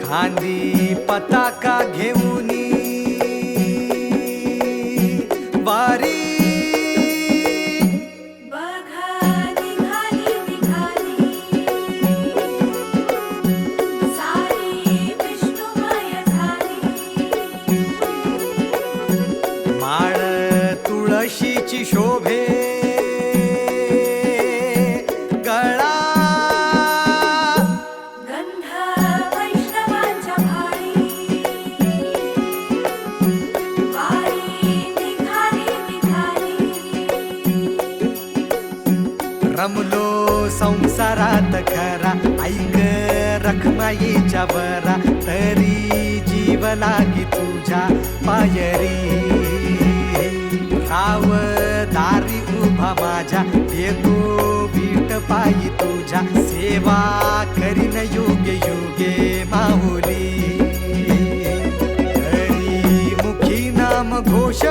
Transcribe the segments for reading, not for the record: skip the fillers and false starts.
खांदी पताका घेऊनी वारी तुळशीची शोभे गळा गंध वैष्णवांच्या भाळी वारी निघाली रमलो संसारात खरा ऐक रखमाईच्या बरा तरी जीव लागी तुझ्या पायरी राव दारी उभा माझ्या येतो वीट पायी तुझ्या सेवा करीन योगे योगे माहुली हरी मुखी नाम घोष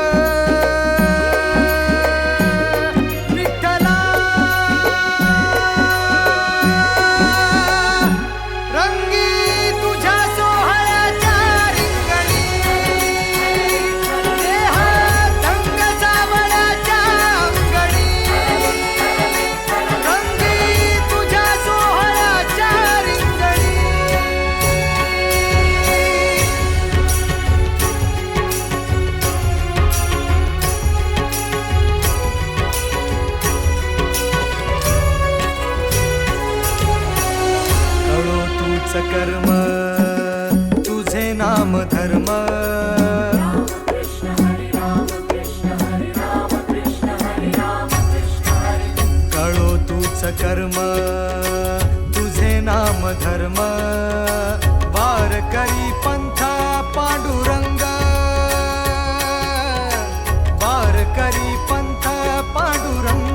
विठ्ठला रंगी तुझ्या सोहळ्याच्या रिंगणी कर्म तुझे नाम धर्म कळो तूच कर्म तुझे नाम धर्म वारकरी पंथ पांडुरंग वारकरी पंथ पांडुरंग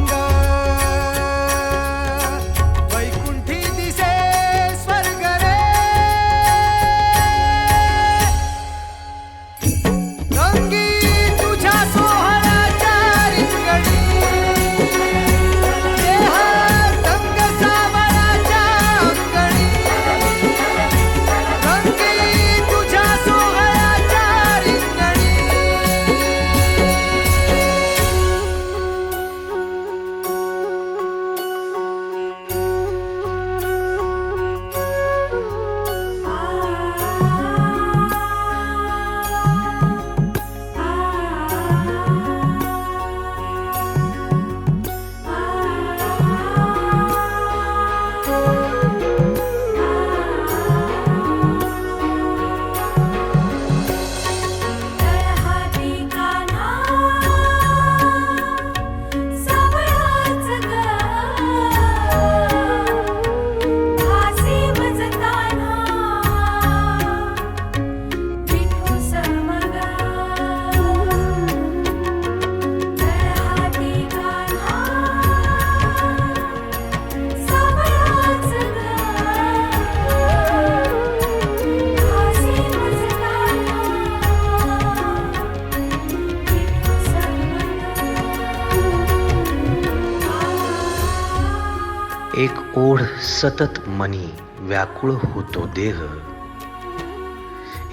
एक ओढ सतत मनी व्याकुळ होतो देह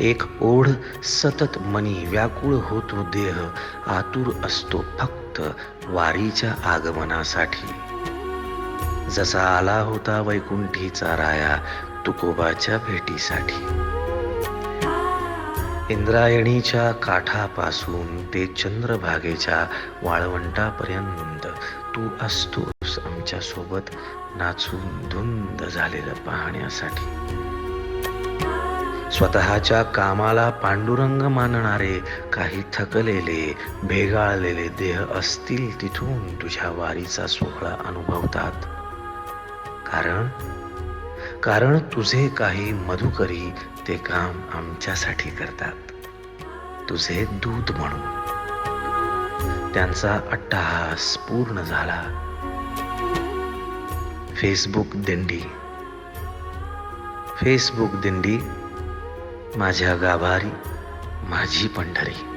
एक ओढ सतत मनी व्याकुळ होतो देह आतुर असतो फक्त वारीच्या आगमनासाठी जसा आला होता वैकुंठीचा राया तुकोबाच्या भेटीसाठी इंद्रायणीच्या काठापासून ते चंद्रभागेच्या वाळवंटापर्यंत तू असतोस आमच्या सोबत नाचून धुंद झालेलं पाहण्यासाठी स्वतःच्या कामाला पांडुरंग मानणारे काही थकलेले भेगाळलेले देह असतील तिथून तुझ्या वारीचा सोहळा अनुभवतात कारण तुझे काही मधुकरी ते काम आमच्यासाठी करतात तुझे दूत म्हणून त्यांचा अट्टहास पूर्ण झाला फेसबुक दिंडी माझ्या गाभारी माझी पंढरी.